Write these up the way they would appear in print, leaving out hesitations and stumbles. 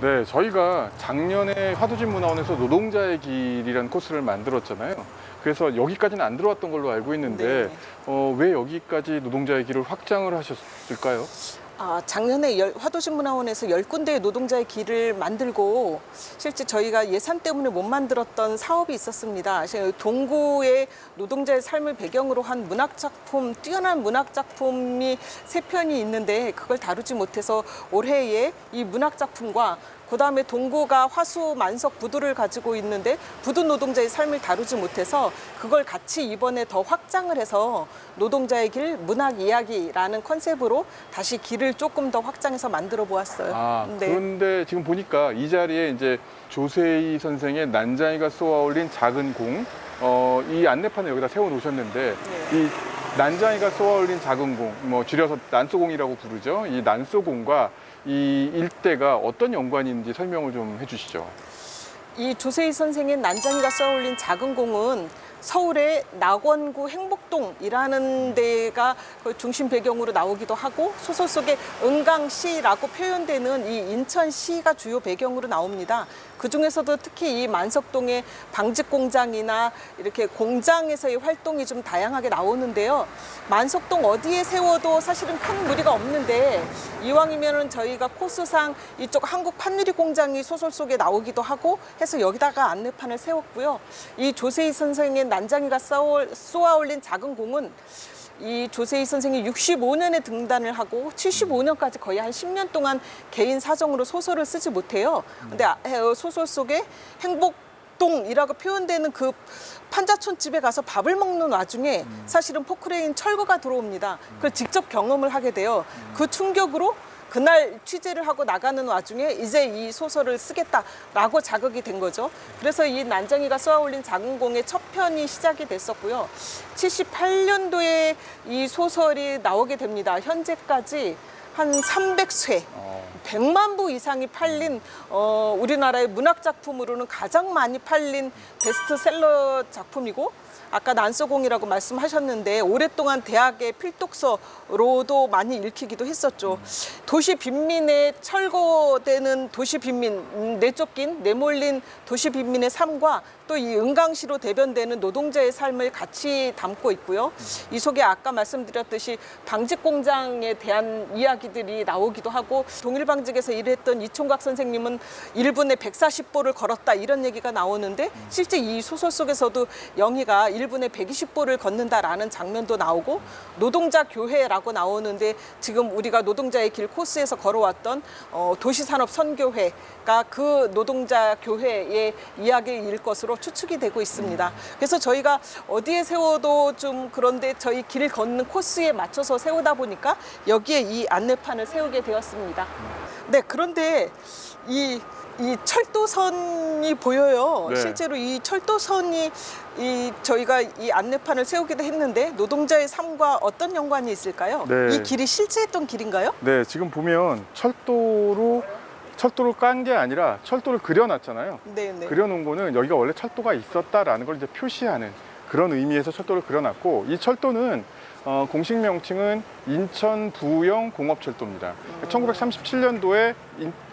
네, 저희가 작년에 화두진 문화원에서 노동자의 길이라는 코스를 만들었잖아요. 그래서 여기까지는 안 들어왔던 걸로 알고 있는데 왜 여기까지 노동자의 길을 확장을 하셨을까요? 작년에 화도신문화원에서 10군데의 노동자의 길을 만들고 실제 저희가 예산 때문에 못 만들었던 사업이 있었습니다. 동구의 노동자의 삶을 배경으로 한 문학작품, 뛰어난 문학작품이 3편이 있는데 그걸 다루지 못해서 올해에 이 문학작품과 그다음에 동구가 화수 만석 부두를 가지고 있는데 부두 노동자의 삶을 다루지 못해서 그걸 같이 이번에 더 확장을 해서 노동자의 길 문학 이야기라는 컨셉으로 다시 길을 조금 더 확장해서 만들어 보았어요. 그런데 지금 보니까 이 자리에 이제 조세희 선생의 난장이가 쏘아 올린 작은 공, 이 안내판을 여기다 세워 놓으셨는데 이 난장이가 쏘아 올린 작은 공, 뭐 줄여서 난쏘공이라고 부르죠. 이 난쏘공과 이 일대가 어떤 연관이 있는지 설명을 좀 해주시죠. 이 조세희 선생의 난장이가 쏘아올린 작은 공은 서울의 낙원구 행복동이라는 데가 중심 배경으로 나오기도 하고 소설 속에 은강시라고 표현되는 이 인천시가 주요 배경으로 나옵니다. 그중에서도 특히 이 만석동의 방직 공장이나 이렇게 공장에서의 활동이 좀 다양하게 나오는데요. 만석동 어디에 세워도 사실은 큰 무리가 없는데 이왕이면은 저희가 코스상 이쪽 한국 판누리 공장이 소설 속에 나오기도 하고 해서 여기다가 안내판을 세웠고요. 이 조세희 선생의 난장이가 쏘아 올린 작은 공은 이 조세희 선생이 65년에 등단을 하고 75년까지 거의 한 10년 동안 개인 사정으로 소설을 쓰지 못해요. 근데 소설 속에 행복동이라고 표현되는 그 판자촌 집에 가서 밥을 먹는 와중에 사실은 포크레인 철거가 들어옵니다. 그걸 직접 경험을 하게 돼요. 그 충격으로 그날 취재를 하고 나가는 와중에 이제 이 소설을 쓰겠다라고 자극이 된 거죠. 그래서 이 난장이가 쏘아올린 작은 공의 첫 편이 시작이 됐었고요. 78년도에 이 소설이 나오게 됩니다. 현재까지 한 300쇄, 100만 부 이상이 팔린 우리나라의 문학 작품으로는 가장 많이 팔린 베스트셀러 작품이고 아까 난쏘공이라고 말씀하셨는데 오랫동안 대학의 필독서로도 많이 읽히기도 했었죠. 도시 빈민의 철거되는 도시 빈민, 내쫓긴 내몰린 도시 빈민의 삶과 또 이 은강시로 대변되는 노동자의 삶을 같이 담고 있고요. 이 속에 아까 말씀드렸듯이 방직 공장에 대한 이야기들이 나오기도 하고 동일방직에서 일했던 이총각 선생님은 1분에 140보를 걸었다 이런 얘기가 나오는데 실제 이 소설 속에서도 영희가 1분에 120보를 걷는다라는 장면도 나오고 노동자 교회라고 나오는데 지금 우리가 노동자의 길 코스에서 걸어왔던 도시산업 선교회가 그 노동자 교회의 이야기를 일 것으로 추측이 되고 있습니다. 그래서 저희가 어디에 세워도 좀 그런데 저희 길 걷는 코스에 맞춰서 세우다 보니까 여기에 이 안내판을 세우게 되었습니다. 네, 그런데 이 철도선이 보여요. 네. 실제로 이 철도선이 저희가 이 안내판을 세우기도 했는데 노동자의 삶과 어떤 연관이 있을까요? 네. 이 길이 실제했던 길인가요? 네, 지금 보면 철도를 깐 게 아니라 철도를 그려놨잖아요. 네. 그려놓은 거는 여기가 원래 철도가 있었다라는 걸 이제 표시하는 그런 의미에서 철도를 그려놨고 이 철도는 공식 명칭은 인천 부영 공업철도입니다. 1937년도에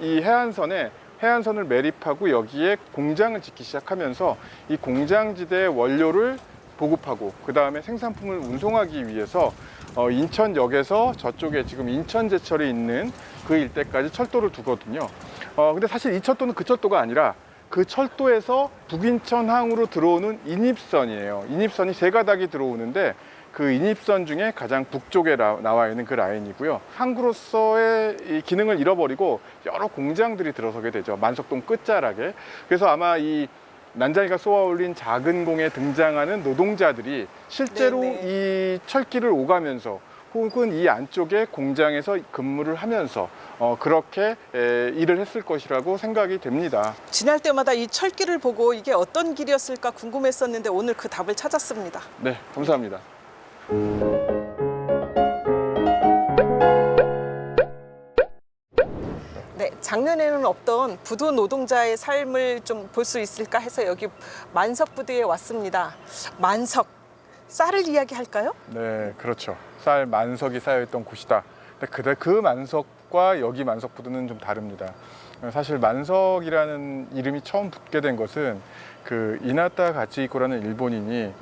이 해안선을 매립하고 여기에 공장을 짓기 시작하면서 이 공장지대의 원료를 보급하고 그 다음에 생산품을 운송하기 위해서 인천역에서 저쪽에 지금 인천제철이 있는 그 일대까지 철도를 두거든요. 근데 사실 이 철도는 그 철도가 아니라 그 철도에서 북인천항으로 들어오는 인입선이에요. 인입선이 3가닥이 들어오는데 그 인입선 중에 가장 북쪽에 나와 있는 그 라인이고요. 항구로서의 이 기능을 잃어버리고 여러 공장들이 들어서게 되죠. 만석동 끝자락에. 그래서 아마 이 난장이가 쏘아올린 작은 공에 등장하는 노동자들이 실제로 이 철길을 오가면서 혹은 이 안쪽에 공장에서 근무를 하면서 그렇게 일을 했을 것이라고 생각이 됩니다. 지날 때마다 이 철길을 보고 이게 어떤 길이었을까 궁금했었는데 오늘 그 답을 찾았습니다. 네, 감사합니다. 네, 작년에는 없던 부두 노동자의 삶을 좀 볼 수 있을까 해서 여기 만석부두에 왔습니다. 만석, 쌀을 이야기할까요? 네, 그렇죠. 쌀 만석이 쌓여있던 곳이다. 근데 그 만석과 만석과 여기 만석부두는 좀 다릅니다. 사실 만석이라는 이름이 처음 붙게 된 것은 그 이나타 가치히코라는 일본인이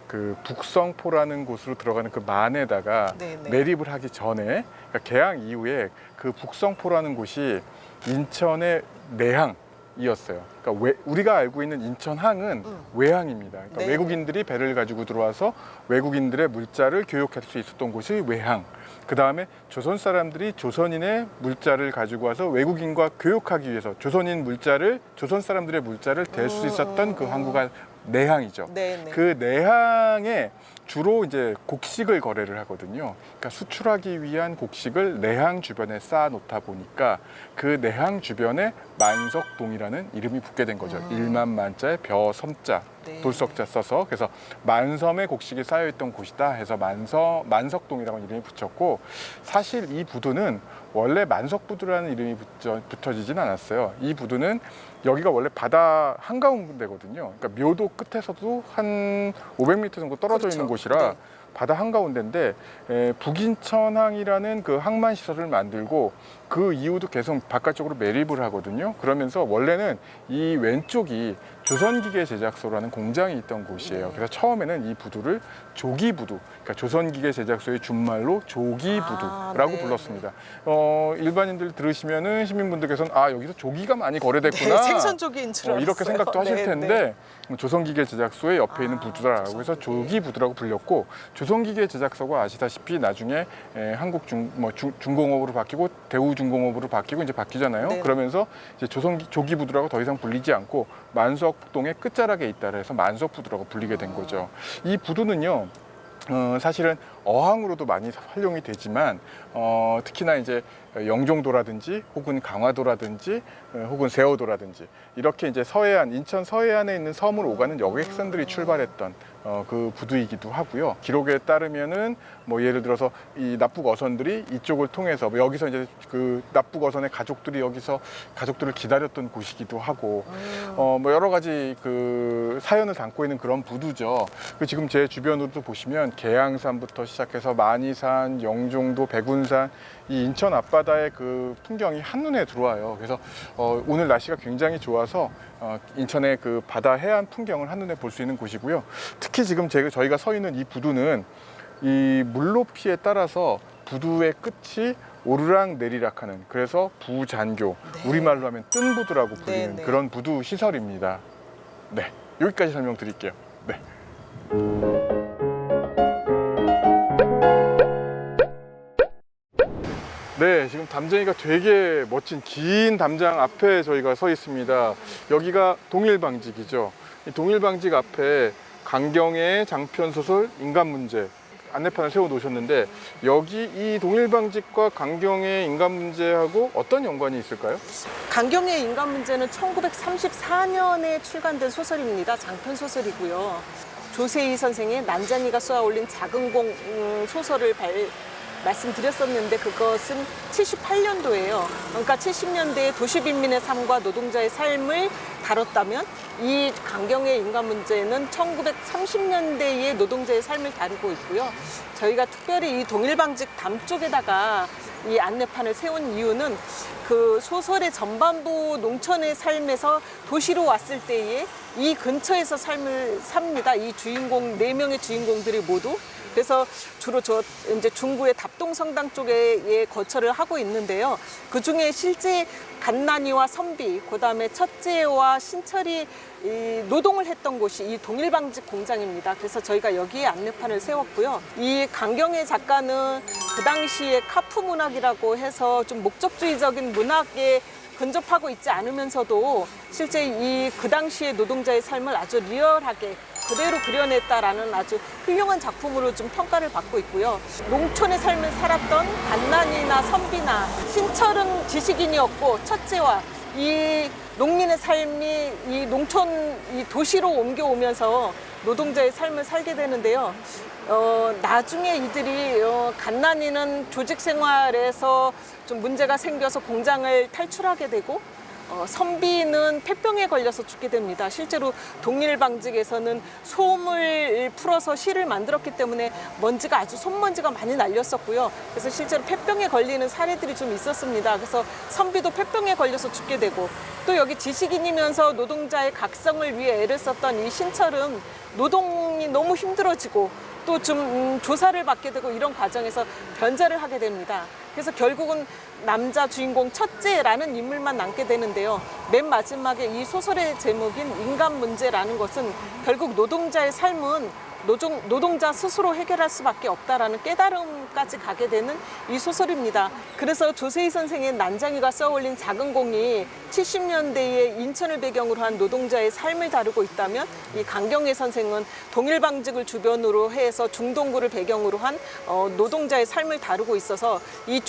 그 북성포라는 곳으로 들어가는 그 만에다가 네네. 매립을 하기 전에, 그러니까 개항 이후에 그 북성포라는 곳이 인천의 내항이었어요. 그러니까 우리가 알고 있는 인천항은 외항입니다. 그러니까 네. 외국인들이 배를 가지고 들어와서 외국인들의 물자를 교육할 수 있었던 곳이 외항. 그 다음에 조선 사람들이 조선인의 물자를 가지고 와서 외국인과 교육하기 위해서 조선 사람들의 물자를 댈 수 있었던 그 항구가 내항이죠. 네네. 그 내항에 주로 이제 곡식을 거래를 하거든요. 그러니까 수출하기 위한 곡식을 내항 주변에 쌓아 놓다 보니까 그 내항 주변에 만석동이라는 이름이 붙게 된 거죠. 일만 만자에 벼 섬자 네. 돌석자 써서, 그래서 만섬에 곡식이 쌓여 있던 곳이다 해서 만석동이라고 이름이 붙였고, 사실 이 부두는 원래 만석부두라는 이름이 붙여지진 않았어요. 이 부두는 여기가 원래 바다 한가운데거든요. 그러니까 묘도 끝에서도 한 500m 정도 떨어져 그렇죠. 있는 곳이라 네. 바다 한가운데인데, 북인천항이라는 그 항만 시설을 만들고 그 이후도 계속 바깥쪽으로 매립을 하거든요. 그러면서 원래는 이 왼쪽이 조선기계 제작소라는 공장이 있던 곳이에요. 네. 그래서 처음에는 이 부두를 조기부두, 그러니까 조선기계 제작소의 준말로 조기부두라고 네. 불렀습니다. 일반인들 들으시면은 시민분들께서는 여기서 조기가 많이 거래됐구나. 네, 생선조기인 줄 알았어요. 이렇게 생각도 하실 네, 텐데 조선기계 제작소의 옆에 있는 부두라고 해서 조선기계. 조기부두라고 불렸고, 조선기계 제작소가 아시다시피 나중에 한국 중공업으로 바뀌고 대우중공업으로 바뀌고 이제 바뀌잖아요. 네. 그러면서 이제 조기부두라고 더 이상 불리지 않고 만석동의 끝자락에 있다라 해서 만석부두라고 불리게 된 거죠. 이 부두는요, 사실은 어항으로도 많이 활용이 되지만 특히나 이제 영종도라든지 혹은 강화도라든지 혹은 세워도라든지 이렇게 이제 인천 서해안에 있는 섬을 오가는 여객선들이 출발했던 그 부두이기도 하고요. 기록에 따르면은 뭐 예를 들어서 이 납북 어선들이 이쪽을 통해서 여기서 이제 그 납북 어선의 가족들이 여기서 가족들을 기다렸던 곳이기도 하고 뭐 여러 가지 그 사연을 담고 있는 그런 부두죠. 그 지금 제 주변으로도 보시면 계양산부터 시작해서 만이산, 영종도, 백운산, 이 인천 앞바다의 그 풍경이 한눈에 들어와요. 그래서 오늘 날씨가 굉장히 좋아서 인천의 그 바다 해안 풍경을 한눈에 볼 수 있는 곳이고요. 특히 지금 저희가 서 있는 이 부두는 이 물높이에 따라서 부두의 끝이 오르락 내리락하는, 그래서 부잔교, 네. 우리말로 하면 뜬부두라고 불리는 네. 그런 부두 시설입니다. 네, 여기까지 설명드릴게요. 네. 네, 지금 담장이가 되게 멋진 긴 담장 앞에 저희가 서 있습니다. 여기가 동일방직이죠. 이 동일방직 앞에 강경의 장편소설 인간문제 안내판을 세워 놓으셨는데, 여기 이 동일방직과 강경의 인간문제하고 어떤 연관이 있을까요? 강경의 인간 문제는 1934년에 출간된 소설입니다. 장편 소설이고요. 조세희 선생의 난장이가 쏘아 올린 작은 공 소설을 말씀드렸었는데 그것은 78년도예요. 그러니까 70년대의 도시빈민의 삶과 노동자의 삶을 다뤘다면 이 강경의 인간 문제는 1930년대의 노동자의 삶을 다루고 있고요. 저희가 특별히 이 동일방직 담 쪽에다가 이 안내판을 세운 이유는 그 소설의 전반부 농촌의 삶에서 도시로 왔을 때에 이 근처에서 삶을 삽니다. 이 주인공, 4명의 주인공들이 모두. 그래서 주로 이제 중구의 답동성당 쪽에 거처를 하고 있는데요. 그 중에 실제 갓난이와 선비, 그 다음에 첫째와 신철이 노동을 했던 곳이 이 동일방직 공장입니다. 그래서 저희가 여기에 안내판을 세웠고요. 이 강경의 작가는 그 당시에 카프 문학이라고 해서 좀 목적주의적인 문학에 근접하고 있지 않으면서도 실제 그 당시의 노동자의 삶을 아주 리얼하게 그대로 그려냈다라는 아주 훌륭한 작품으로 좀 평가를 받고 있고요. 농촌의 삶을 살았던 갓난이나 선비나 신철은 지식인이었고 첫째와 이 농민의 삶이 이 농촌, 이 도시로 옮겨오면서 노동자의 삶을 살게 되는데요. 나중에 이들이 갓난이는 조직 생활에서 좀 문제가 생겨서 공장을 탈출하게 되고 선비는 폐병에 걸려서 죽게 됩니다. 실제로 동일방직에서는 솜을 풀어서 실을 만들었기 때문에 먼지가 아주 손먼지가 많이 날렸었고요. 그래서 실제로 폐병에 걸리는 사례들이 좀 있었습니다. 그래서 선비도 폐병에 걸려서 죽게 되고, 또 여기 지식인이면서 노동자의 각성을 위해 애를 썼던 이 신철은 노동이 너무 힘들어지고 또 좀 조사를 받게 되고 이런 과정에서 변절을 하게 됩니다. 그래서 결국은 남자 주인공 첫째라는 인물만 남게 되는데요. 맨 마지막에 이 소설의 제목인 인간 문제라는 것은 결국 노동자의 삶은 노동자 스스로 해결할 수밖에 없다라는 깨달음까지 가게 되는 이 소설입니다. 그래서 조세희 선생의 난장이가 써올린 작은 공이 70년대에 인천을 배경으로 한 노동자의 삶을 다루고 있다면, 이 강경애 선생은 동일방직을 주변으로 해서 중동구를 배경으로 한 노동자의 삶을 다루고 있어서 이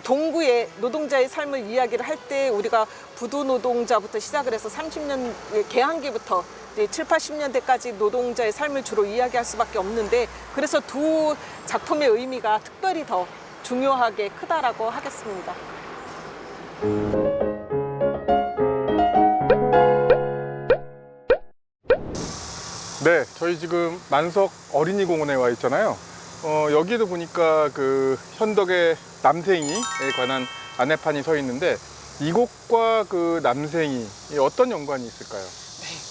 동구의 노동자의 삶을 이야기를 할 때 우리가 부도 노동자부터 시작을 해서 30년 개항기부터 7, 80년대까지 노동자의 삶을 주로 이야기할 수밖에 없는데, 그래서 두 작품의 의미가 특별히 더 중요하게 크다라고 하겠습니다. 네, 저희 지금 만석 어린이공원에 와 있잖아요. 여기도 보니까 그 현덕의 남생이에 관한 안내판이 서 있는데, 이곳과 그 남생이 어떤 연관이 있을까요?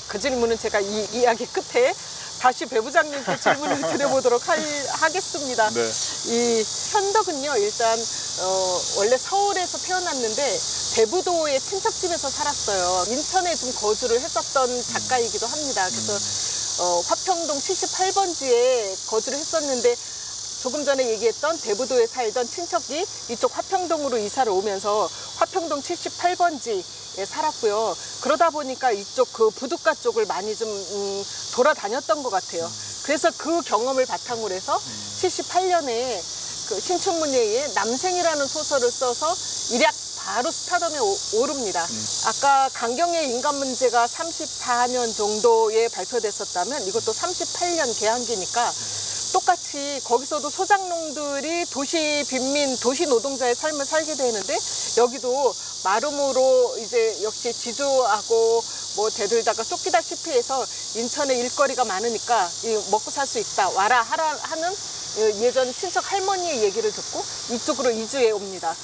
그 질문은 제가 이 이야기 끝에 다시 배 부장님께 질문을 드려보도록 하겠습니다. 네. 이 현덕은요, 일단 원래 서울에서 태어났는데 대부도의 친척집에서 살았어요. 인천에 좀 거주를 했었던 작가이기도 합니다. 그래서 화평동 78번지에 거주를 했었는데, 조금 전에 얘기했던 대부도에 살던 친척이 이쪽 화평동으로 이사를 오면서 화평동 78번지에 살았고요. 그러다 보니까 이쪽 그 부둣가 쪽을 많이 좀 돌아다녔던 것 같아요. 그래서 그 경험을 바탕으로 해서 78년에 그 신춘문예에 남생이라는 소설을 써서 일약 바로 스타덤에 오릅니다. 아까 강경의 인간 문제가 34년 정도에 발표됐었다면 이것도 38년 개항기니까 똑같이 거기서도 소작농들이 도시 빈민, 도시 노동자의 삶을 살게 되는데, 여기도 마름모로 이제 역시 지주하고 뭐 대들다가 쫓기다시피 해서 인천에 일거리가 많으니까 먹고 살 수 있다, 와라 하라 하는 예전 친척 할머니의 얘기를 듣고 이쪽으로 이주해 옵니다.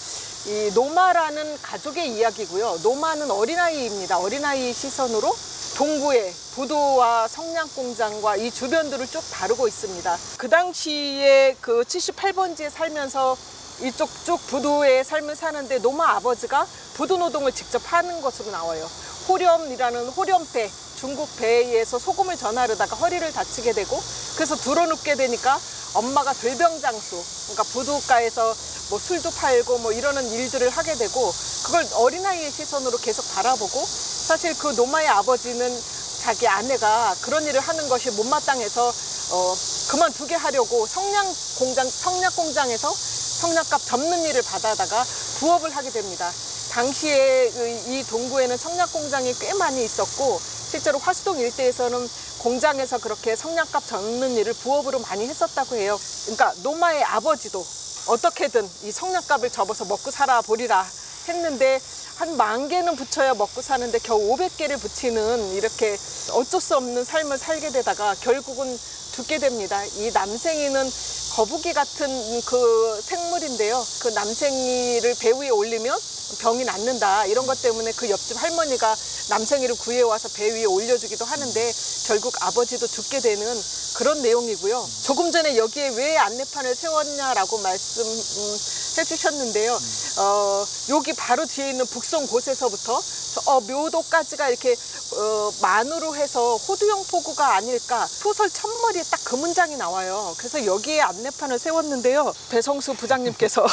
이 노마라는 가족의 이야기고요. 노마는 어린아이입니다. 어린아이 시선으로 동구의 부두와 성냥공장과 이 주변들을 쭉 다루고 있습니다. 그 당시에 그 78번지에 살면서 이쪽 쭉 부두의 삶을 사는데 노마 아버지가 부두 노동을 직접 하는 것으로 나와요. 호렴이라는 호렴배, 중국 배에서 소금을 전하려다가 허리를 다치게 되고, 그래서 들어눕게 되니까 엄마가 들병장수, 그러니까 부둣가에서 뭐 술도 팔고 뭐 이러는 일들을 하게 되고, 그걸 어린아이의 시선으로 계속 바라보고, 사실 그 노마의 아버지는 자기 아내가 그런 일을 하는 것이 못마땅해서 그만두게 하려고 성냥공장에서 성냥갑 접는 일을 받아다가 부업을 하게 됩니다. 당시에 이 동구에는 성냥공장이 꽤 많이 있었고, 실제로 화수동 일대에서는 공장에서 그렇게 성냥갑 접는 일을 부업으로 많이 했었다고 해요. 그러니까 노마의 아버지도 어떻게든 이 성냥갑을 접어서 먹고 살아 보리라 했는데, 한 10,000개는 붙여야 먹고 사는데 겨우 500개를 붙이는 이렇게 어쩔 수 없는 삶을 살게 되다가 결국은 죽게 됩니다. 이 남생이는 거북이 같은 그 생물인데요. 그 남생이를 배 위에 올리면 병이 낫는다, 이런 것 때문에 그 옆집 할머니가 남생이를 구해와서 배 위에 올려주기도 하는데 결국 아버지도 죽게 되는 그런 내용이고요. 조금 전에 여기에 왜 안내판을 세웠냐라고 말씀해 주셨는데요. 여기 바로 뒤에 있는 북송 곳에서부터 묘도까지가 이렇게 만으로 해서 호두형 포구가 아닐까, 소설 첫머리에 딱 그 문장이 나와요. 그래서 여기에 안내판을 세웠는데요. 배성수 부장님께서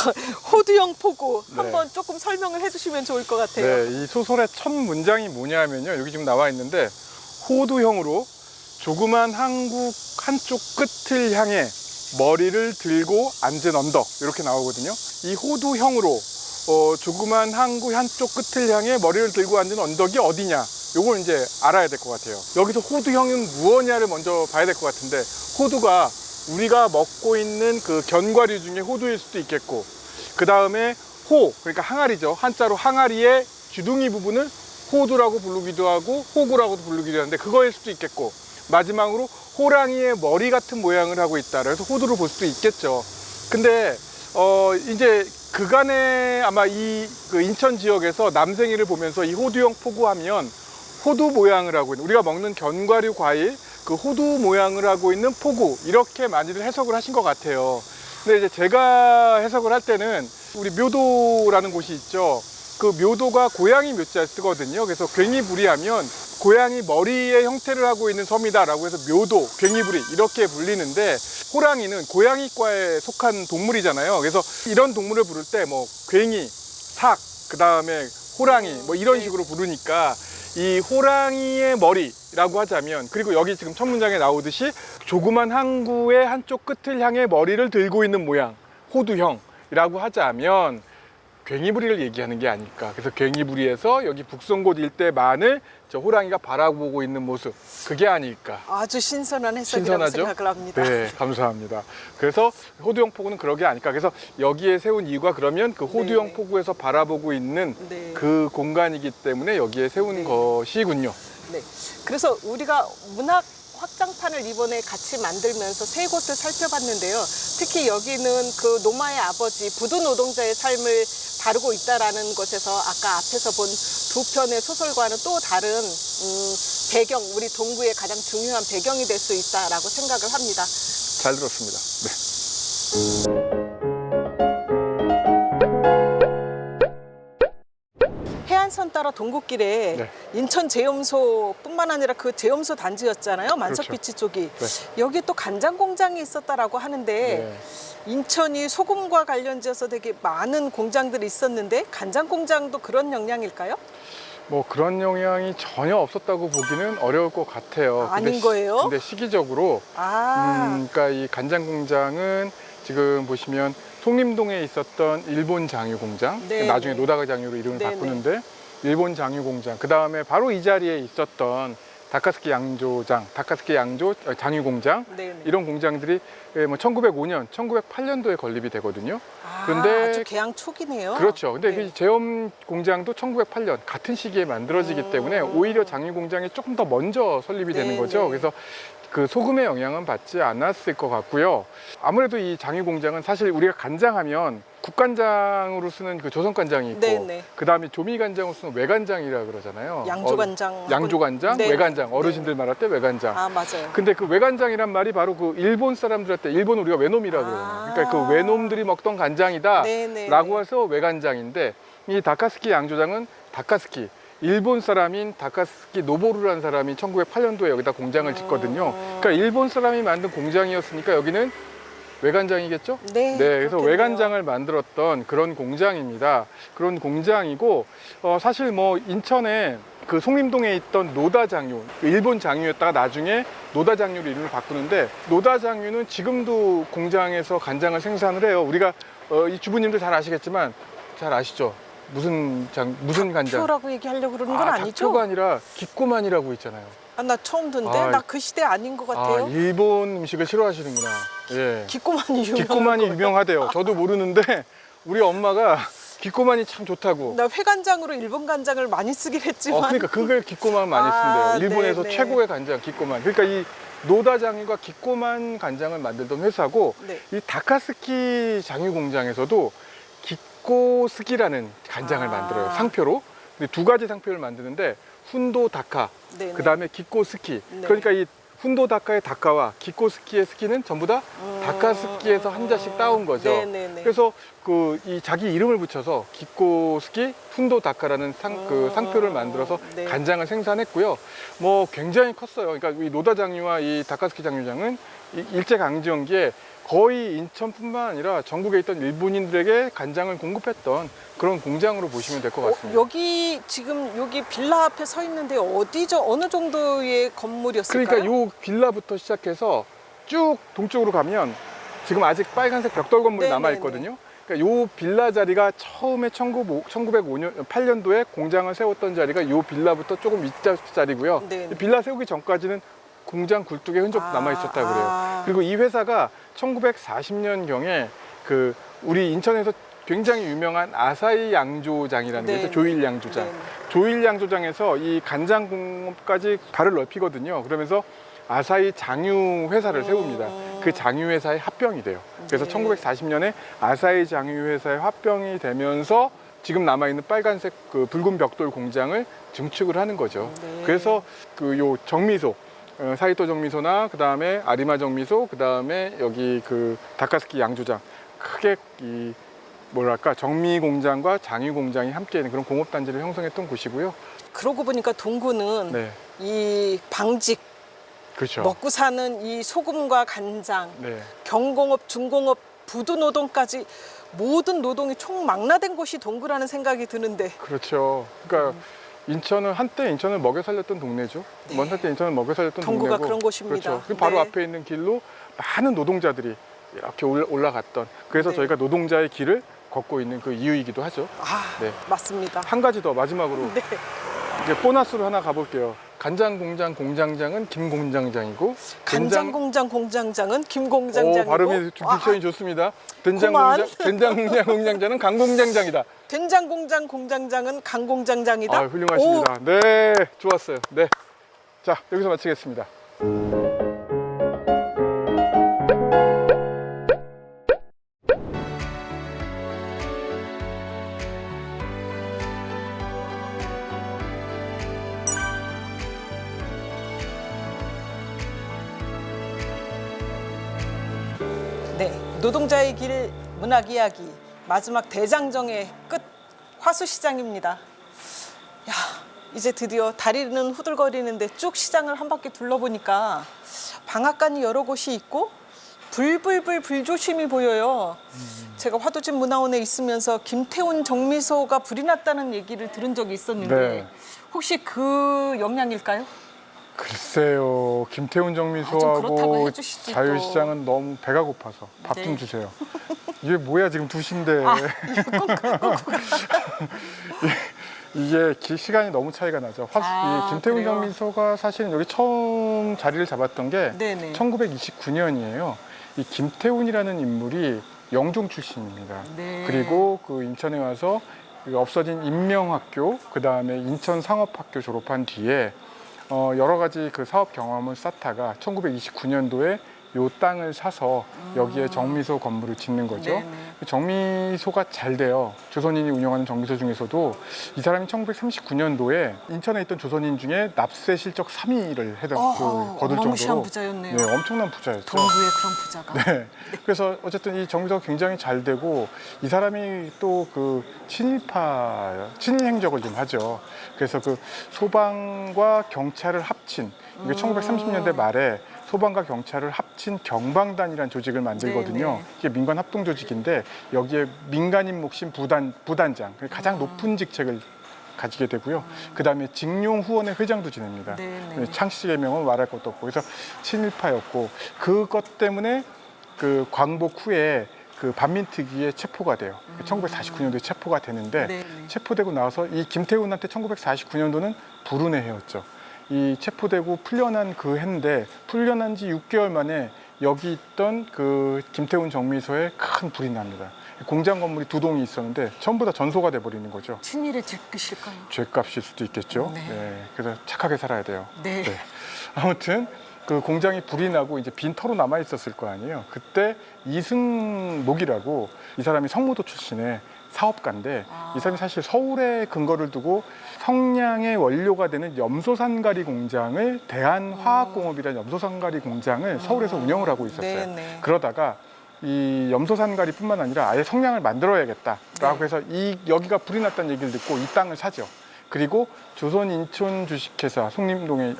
호두형 포구 한번 조금 설명을 해주시면 좋을 것 같아요. 네, 이 소설의 첫 문장이 뭐냐면요, 여기 지금 나와 있는데, 호두형으로 조그만 한국 한쪽 끝을 향해 머리를 들고 앉은 언덕, 이렇게 나오거든요. 이 호두형으로 조그만 항구 한쪽 끝을 향해 머리를 들고 앉은 언덕이 어디냐, 요걸 이제 알아야 될 것 같아요. 여기서 호두형은 무엇냐를 먼저 봐야 될 것 같은데, 호두가 우리가 먹고 있는 그 견과류 중에 호두일 수도 있겠고, 그 다음에 호, 그러니까 항아리죠. 한자로 항아리에 주둥이 부분을 호두라고 부르기도 하고 호구라고도 부르기도 하는데 그거일 수도 있겠고, 마지막으로 호랑이의 머리 같은 모양을 하고 있다. 그래서 호두를 볼 수도 있겠죠. 근데 이제 그간에 아마 그 인천 지역에서 남생이를 보면서 이 호두형 포구하면 호두 모양을 하고 있는, 우리가 먹는 견과류 과일 그 호두 모양을 하고 있는 포구, 이렇게 많이들 해석을 하신 것 같아요. 근데 이제 제가 해석을 할 때는 우리 묘도라는 곳이 있죠. 그 묘도가 고양이 묘자를 쓰거든요. 그래서 괭이부리하면 고양이 머리의 형태를 하고 있는 섬이다라고 해서 묘도, 괭이부리 이렇게 불리는데, 호랑이는 고양이과에 속한 동물이잖아요. 그래서 이런 동물을 부를 때 뭐 괭이, 삭, 그 다음에 호랑이 뭐 이런 식으로 부르니까 이 호랑이의 머리라고 하자면, 그리고 여기 지금 첫 문장에 나오듯이 조그만 항구의 한쪽 끝을 향해 머리를 들고 있는 모양, 호두형이라고 하자면 괭이부리를 얘기하는 게 아닐까. 그래서 괭이부리에서 여기 북송곳 일대만을 저 호랑이가 바라보고 있는 모습, 그게 아닐까. 아주 신선한 해석이라고 신선하죠? 생각을 합니다. 네, 감사합니다. 그래서 호두형 포구는 그러게 아닐까. 그래서 여기에 세운 이유가 그러면 그 호두형 네. 포구에서 바라보고 있는 네. 그 공간이기 때문에 여기에 세운 네. 것이군요. 네. 그래서 우리가 문학 확장판을 이번에 같이 만들면서 세 곳을 살펴봤는데요. 특히 여기는 그 노마의 아버지 부두 노동자의 삶을 다루고 있다라는 것에서 아까 앞에서 본 두 편의 소설과는 또 다른 배경, 우리 동구의 가장 중요한 배경이 될 수 있다라고 생각을 합니다. 잘 들었습니다. 네. 해안선 따라 동구길에 네. 인천 제염소뿐만 아니라 그 제염소 단지였잖아요. 만석비치 쪽이. 네. 여기 또 간장 공장이 있었다라고 하는데 네. 인천이 소금과 관련지어서 되게 많은 공장들이 있었는데 간장 공장도 그런 영향일까요? 뭐 그런 영향이 전혀 없었다고 보기는 어려울 것 같아요. 아닌 거예요? 근데 시기적으로 그러니까 이 간장 공장은 지금 보시면 송림동에 있었던 일본 장유 공장, 네, 나중에 네. 노다가 장유로 이름을 네, 바꾸는데 일본 장유 공장, 그 다음에 바로 이 자리에 있었던 다카스키 양조장, 다카스키 양조 장유 공장, 네네. 이런 공장들이 뭐 1905년, 1908년도에 건립이 되거든요. 그런데 아주 개항 초기네요. 그렇죠. 근데 네. 그 제염 공장도 1908년 같은 시기에 만들어지기 때문에 오히려 장유 공장이 조금 더 먼저 설립이 되는 네, 거죠. 네. 그래서 그 소금의 영향은 받지 않았을 것 같고요. 아무래도 이 장유 공장은 사실 우리가 간장하면 국간장으로 쓰는 그 조선간장이 있고, 네, 네. 그 다음에 조미간장으로 쓰는 외간장이라 그러잖아요. 양조간장. 양조간장, 네, 외간장. 네. 어르신들 말할 때 외간장. 아, 맞아요. 근데 그 외간장이란 말이 바로 그 일본 사람들한테, 일본 우리가 외놈이라 그러잖아요. 그러니까 그 외놈들이 먹던 간장이다 네네. 라고 해서 외간장인데, 이 다카스키 양조장은 다카스키, 일본 사람인 다카스키 노보루라는 사람이 1908년도에 여기다 공장을 짓거든요. 그러니까 일본 사람이 만든 공장이었으니까 여기는 외간장이겠죠? 네, 그래서 그렇겠네요. 외간장을 만들었던 그런 공장입니다. 그런 공장이고, 사실 뭐 인천에 그 송림동에 있던 노다장유, 일본 장유였다가 나중에 노다장유로 이름을 바꾸는데, 노다장유는 지금도 공장에서 간장을 생산을 해요. 우리가 이 주부님들 잘 아시겠지만, 잘 아시죠? 무슨 간장? 닭표라고 얘기하려고 그러는 건 아니죠? 닭표가 아니라 기꼬만이라고 있잖아요. 아, 나 처음 듣는데 아, 나 그 시대 아닌 것 같아요. 일본 음식을 싫어하시는구나. 예. 기꼬만이 유명한 기꼬만이 거. 유명하대요. 저도 모르는데 우리 엄마가 기꼬만이 참 좋다고. 나 회간장으로 일본 간장을 많이 쓰긴 했지만. 그러니까 그걸 기꼬만 많이 아, 쓴대요. 일본에서 네네. 최고의 간장 기꼬만. 그러니까 이 노다장유가 기꼬만 간장을 만들던 회사고, 네. 이 다카스키 장유 공장에서도 기꼬스키라는 간장을 아. 만들어요. 상표로. 근데 두 가지 상표를 만드는데 훈도 다카, 네네. 그 다음에 기꼬스키. 네. 그러니까 이 훈도 다카의 다카와 기꼬스키의 스키는 전부 다 다카스키에서 한 자씩 따온 거죠. 네네네. 그래서 그 이 자기 이름을 붙여서 기꼬스키 훈도 다카라는 그 상표를 만들어서 네. 간장을 생산했고요. 뭐 굉장히 컸어요. 그러니까 이 노다 장유와 이 다카스키 장유장은 일제 강점기에 거의 인천뿐만 아니라 전국에 있던 일본인들에게 간장을 공급했던 그런 공장으로 보시면 될 것 같습니다. 여기 지금 여기 빌라 앞에 서 있는데 어디죠? 어느 정도의 건물이었을까요? 그러니까 요 빌라부터 시작해서 쭉 동쪽으로 가면 지금 아직 빨간색 벽돌 건물이 네네네. 남아 있거든요. 그러니까 요 빌라 자리가 처음에 1908년도에 공장을 세웠던 자리가 요 빌라부터 조금 윗자리고요. 네네. 빌라 세우기 전까지는 공장 굴뚝에 흔적 남아 있었다 그래요. 그리고 이 회사가 1940년경에 그 우리 인천에서 굉장히 유명한 아사히 양조장이라는 게 네. 있어요. 조일 양조장. 네. 조일 양조장에서 이 간장 공업까지 발을 넓히거든요. 그러면서 아사히 장유 회사를 세웁니다. 그 장유 회사의 합병이 돼요. 그래서 네. 1940년에 아사히 장유 회사의 합병이 되면서 지금 남아있는 빨간색 그 붉은 벽돌 공장을 증축을 하는 거죠. 네. 그래서 그 요 정미소, 사이토 정미소나 그 다음에 아리마 정미소, 그 다음에 여기 그 다카스키 양조장, 크게 이 뭐랄까 정미 공장과 장유 공장이 함께 있는 그런 공업 단지를 형성했던 곳이고요. 그러고 보니까 동구는 네, 이 방직 그렇죠. 먹고 사는 이 소금과 간장, 네, 경공업, 중공업, 부두 노동까지 모든 노동이 총망라된 곳이 동구라는 생각이 드는데 그렇죠. 그러니까 인천은 한때 인천을 먹여 살렸던 동네죠. 네. 먼 한때 인천을 먹여 살렸던 동구가 동네고 그런 곳입니다. 그렇죠. 그 바로 네. 앞에 있는 길로 많은 노동자들이 이렇게 올라갔던. 그래서 네. 저희가 노동자의 길을 걷고 있는 그 이유이기도 하죠. 아, 네. 맞습니다. 한 가지 더 마지막으로 네. 이제 보너스로 하나 가볼게요. 간장 공장 공장장은 김 공장장이고 간장 공장 공장장은 김 공장장이고 발음이 딕션이 좋습니다. 된장 그만. 공장 된장 공장 공장장은 강 공장장이다. 된장 공장 공장장은 강 공장장이다. 아, 훌륭하십니다. 네, 좋았어요. 네, 자 여기서 마치겠습니다. 네, 노동자의 길 문학 이야기 마지막 대장정의 끝 화수시장입니다. 야, 이제 드디어 다리는 후들거리는데 쭉 시장을 한 바퀴 둘러보니까 방앗간이 여러 곳이 있고 불불불 불조심이 보여요. 제가 화두집 문화원에 있으면서 김태훈 정미소가 불이 났다는 얘기를 들은 적이 있었는데 네. 혹시 그 영향일까요? 글쎄요, 김태훈 좀 그렇다고 정미소하고 해주시지, 자유시장은 너무 배가 고파서 밥 좀 네. 주세요. 이게 뭐야 지금 2시인데 이게 시간이 너무 차이가 나죠. 아, 이 김태훈 그래요? 정미소가 사실은 여기 처음 자리를 잡았던 게 네네. 1929년이에요. 이 김태훈이라는 인물이 영종 출신입니다. 네. 그리고 그 인천에 와서 그 없어진 인명학교, 그 다음에 인천상업학교 졸업한 뒤에 여러 가지 그 사업 경험을 쌓다가 1929년도에 요 땅을 사서 여기에 정미소 건물을 짓는 거죠. 네네. 그 정미소가 잘 돼요. 조선인이 운영하는 정미소 중에서도 이 사람이 1939년도에 인천에 있던 조선인 중에 납세 실적 3위를 거둘 어마무시한 정도로 부자였네요. 네, 엄청난 부자였죠. 동구에 그런 부자가. 네. 그래서 어쨌든 이 정미소가 굉장히 잘 되고 이 사람이 또 그 친일 행적을 좀 하죠. 그래서 그 소방과 경찰을 합친 이게 1930년대 말에 소방과 경찰을 합친 경방단이라는 조직을 만들거든요. 네네. 이게 민간 합동 조직인데 여기에 민간인 몫인 부단장 가장 높은 직책을 가지게 되고요. 그 다음에 징용 후원회 회장도 지냅니다. 네네. 창씨 개명은 말할 것도 없고 그래서 친일파였고 그것 때문에 그 광복 후에 그 반민특위에 체포가 돼요. 1949년도에 체포가 되는데 네네. 체포되고 나서 이 김태훈한테 1949년도는 불운의 해였죠. 이 체포되고 풀려난 그 해인데 풀려난 지 6개월 만에 여기 있던 그 김태훈 정미소에 큰 불이 납니다. 공장 건물이 2동이 있었는데 전부 다 전소가 돼버리는 거죠. 친일의 죄끝일까요? 죄값일 수도 있겠죠. 네. 네, 그래서 착하게 살아야 돼요. 네. 네. 아무튼 그 공장이 불이 나고 이제 빈 터로 남아 있었을 거 아니에요. 그때 이승목이라고 이 사람이 성무도 출신의 사업가인데 이 사람이 사실 서울에 근거를 두고 성냥의 원료가 되는 염소산가리 공장을 대한화학공업이라는 염소산가리 공장을 서울에서 운영을 하고 있었어요. 네네. 그러다가 이 염소산가리뿐만 아니라 아예 성냥을 만들어야겠다라고 네. 해서 여기가 불이 났다는 얘기를 듣고 이 땅을 사죠. 그리고 조선인천 주식회사 송림동에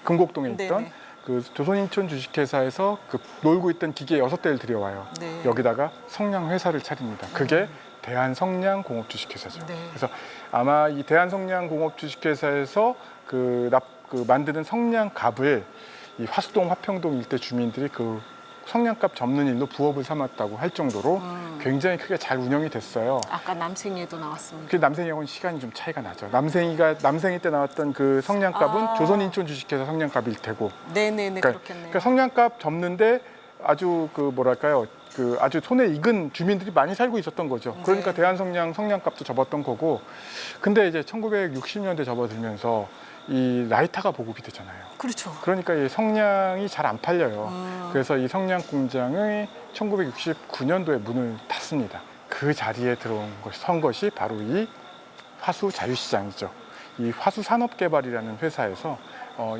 금곡동에 있던 네네. 그 조선인천 주식회사에서 그 놀고 있던 기계 6대를 들여와요. 네. 여기다가 성냥 회사를 차립니다. 그게 대한성냥공업 주식회사죠. 네. 그래서 아마 이 대한성냥공업 주식회사에서 만드는 성냥갑을 이 화수동 화평동 일대 주민들이 그 성냥갑 접는 일로 부업을 삼았다고 할 정도로 굉장히 크게 잘 운영이 됐어요. 아까 남생이에도 나왔습니다. 그 남생이하고는 시간이 좀 차이가 나죠. 남생이 때 나왔던 그 성냥갑은 조선인천 주식회사 성냥갑일 테고. 네네네, 그렇겠네요. 그러니까 성냥갑 접는데 아주 그 뭐랄까요 그 아주 손에 익은 주민들이 많이 살고 있었던 거죠. 그러니까 네. 대한성냥 성냥갑도 접었던 거고. 근데 이제 1960년대 접어들면서 이 라이터가 보급이 되잖아요. 그렇죠. 그러니까 이 성냥이 잘 안 팔려요. 그래서 이 성냥 공장의 1969년도에 문을 닫습니다. 그 자리에 선 것이 바로 이 화수 자유시장이죠. 이 화수산업개발이라는 회사에서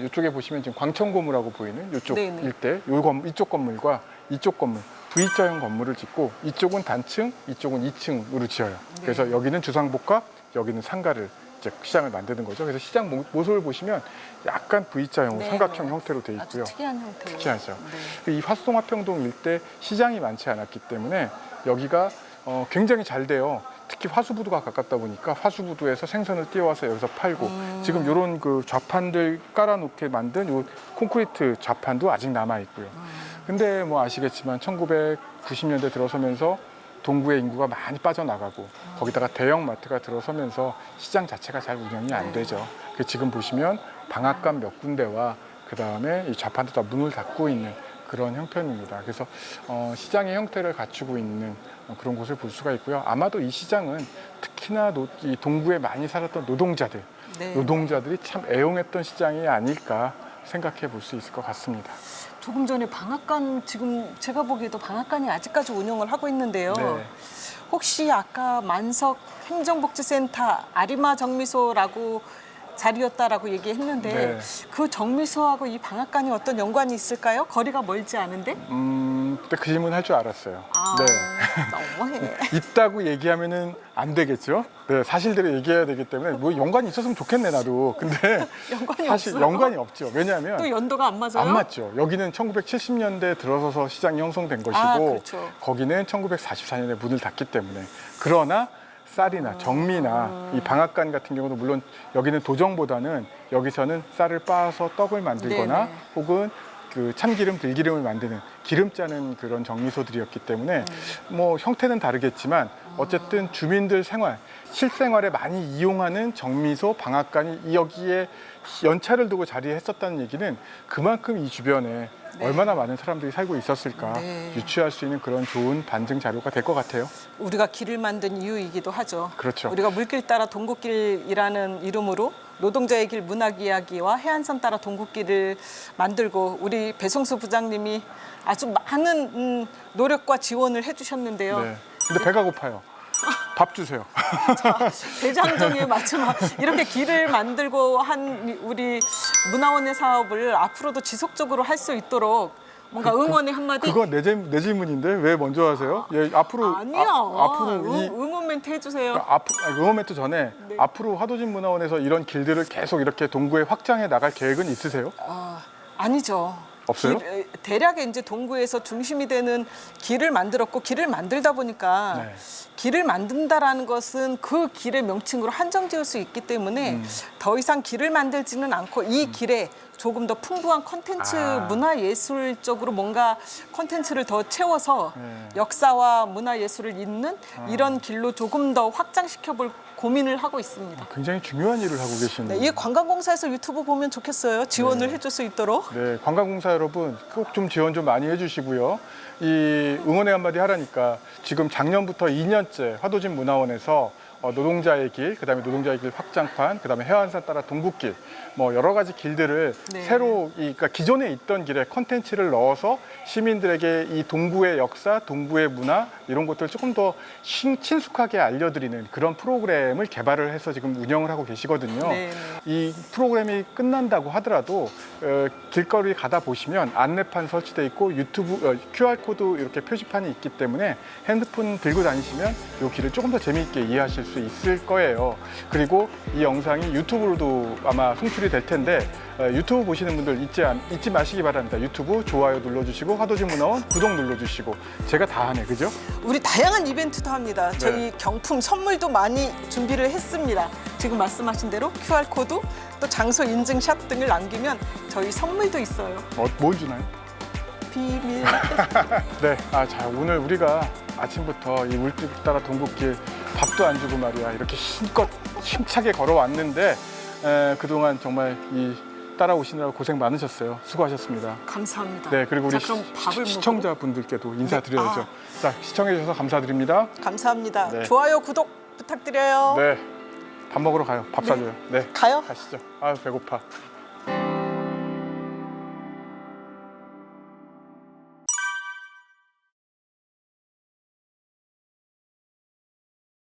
이쪽에 보시면 지금 광천고무라고 보이는 이쪽 네네. 일대, 이쪽 건물과 이쪽 건물 V자형 건물을 짓고 이쪽은 단층, 이쪽은 2층으로 지어요. 그래서 네. 여기는 주상복합, 여기는 상가를 이제 시장을 만드는 거죠. 그래서 시장 모습을 보시면 약간 V자형, 네, 삼각형 네. 형태로 돼 아주 있고요. 특이한 형태. 특이하죠. 네. 이 화수동화평동 일대 시장이 많지 않았기 때문에 여기가 굉장히 잘 돼요. 특히 화수부두가 가깝다 보니까 화수부두에서 생선을 띄워와서 여기서 팔고 지금 이런 그 좌판들 깔아놓게 만든 요 콘크리트 좌판도 아직 남아 있고요. 근데 뭐 아시겠지만 1990년대 들어서면서 동구의 인구가 많이 빠져나가고 거기다가 대형 마트가 들어서면서 시장 자체가 잘 운영이 안 되죠. 그 지금 보시면 방앗간 몇 군데와 그 다음에 이 좌판도 다 문을 닫고 있는 그런 형편입니다. 그래서 시장의 형태를 갖추고 있는 그런 곳을 볼 수가 있고요. 아마도 이 시장은 특히나 이 동구에 많이 살았던 네. 노동자들이 참 애용했던 시장이 아닐까 생각해 볼 수 있을 것 같습니다. 조금 전에 방앗간 지금 제가 보기에도 방앗간이 아직까지 운영을 하고 있는데요. 네. 혹시 아까 만석 행정복지센터 아리마 정미소라고 자리였다라고 얘기했는데 네. 그 정미소하고 이 방앗간이 어떤 연관이 있을까요? 거리가 멀지 않은데? 그때 그 질문 할 줄 알았어요. 아, 네. 너무해. 있다고 얘기하면은 안 되겠죠. 네, 사실대로 얘기해야 되기 때문에 뭐 연관이 있었으면 좋겠네 나도. 근데 연관이 사실 없어요? 연관이 없죠. 왜냐하면 또 연도가 안 맞아요? 안 맞죠. 여기는 1970년대 들어서서 시장이 형성된 것이고 아, 그렇죠. 거기는 1944년에 문을 닫기 때문에 그러나 쌀이나 정미나 이 방앗간 같은 경우도 물론 여기는 도정보다는 여기서는 쌀을 빻아서 떡을 만들거나 네네. 혹은 그 참기름, 들기름을 만드는 기름 짜는 그런 정미소들이었기 때문에 뭐 형태는 다르겠지만 어쨌든 주민들 생활, 실생활에 많이 이용하는 정미소, 방앗간이 여기에 연차를 두고 자리했었다는 얘기는 그만큼 이 주변에 네. 얼마나 많은 사람들이 살고 있었을까 네. 유추할 수 있는 그런 좋은 반증 자료가 될 것 같아요. 우리가 길을 만든 이유이기도 하죠. 그렇죠. 우리가 물길 따라 동국길이라는 이름으로 노동자의 길 문학 이야기와 해안선 따라 동국길을 만들고 우리 배성수 부장님이 아주 많은 노력과 지원을 해주셨는데요. 네. 근데 배가 고파요. 밥 주세요. 대장정의 마지막 이렇게 길을 만들고 한 우리 문화원의 사업을 앞으로도 지속적으로 할 수 있도록 뭔가 응원의 한마디. 그거 내 질문인데 왜 먼저 하세요? 예, 앞으로 아니요. 앞으로 이 응원 멘트 해주세요. 응원 멘트 전에 네. 앞으로 화도진 문화원에서 이런 길들을 계속 이렇게 동구에 확장해 나갈 계획은 있으세요? 아니죠. 없어요? 대략의 이제 동구에서 중심이 되는 길을 만들었고 길을 만들다 보니까 네. 길을 만든다라는 것은 그 길의 명칭으로 한정지을 수 있기 때문에 더 이상 길을 만들지는 않고 이 길에 조금 더 풍부한 콘텐츠 문화예술적으로 뭔가 콘텐츠를 더 채워서 네. 역사와 문화예술을 잇는 이런 길로 조금 더 확장시켜볼 고민을 하고 있습니다. 굉장히 중요한 일을 하고 계시네요. 네, 이 관광공사에서 유튜브 보면 좋겠어요. 지원을 해줄 수 있도록. 네, 관광공사 여러분 꼭 좀 지원 좀 많이 해주시고요. 이 응원의 한마디 하라니까 지금 작년부터 2년째 화도진 문화원에서 노동자의 길, 그다음에 노동자의 길 확장판, 그다음에 해안선 따라 동국길, 뭐 여러 가지 길들을 네. 새로 그러니까 기존에 있던 길에 컨텐츠를 넣어서 시민들에게 이 동구의 역사, 동구의 문화 이런 것들을 조금 더 친숙하게 알려드리는 그런 프로그램을 개발을 해서 지금 운영을 하고 계시거든요. 네. 이 프로그램이 끝난다고 하더라도 길거리 가다 보시면 안내판 설치돼 있고 유튜브 QR 코드 이렇게 표시판이 있기 때문에 핸드폰 들고 다니시면 이 길을 조금 더 재미있게 이해하실 수 있을 거예요. 그리고 이 영상이 유튜브로도 아마 송출이 될 텐데 유튜브 보시는 분들 잊지 마시기 바랍니다. 유튜브 좋아요 눌러주시고 화도진 문화원 구독 눌러주시고 제가 다 하네, 그죠? 우리 다양한 이벤트도 합니다. 저희 경품 선물도 많이 준비를 했습니다. 지금 말씀하신 대로 QR코드 또 장소 인증샷 등을 남기면 저희 선물도 있어요. 뭘 주나요? 비밀. 네, 자 오늘 우리가 아침부터 이 물길 따라 동국길 밥도 안 주고 말이야 이렇게 힘차게 걸어왔는데 그동안 정말 이 따라오시느라 고생 많으셨어요. 수고하셨습니다. 감사합니다. 네, 그리고 우리 자, 그럼 밥을 시청자분들께도 인사드려야죠. 네, 자, 시청해주셔서 감사드립니다. 감사합니다. 네. 좋아요, 구독 부탁드려요. 네, 밥 먹으러 가요. 밥 사줘요. 네, 가요? 가시죠. 아, 배고파.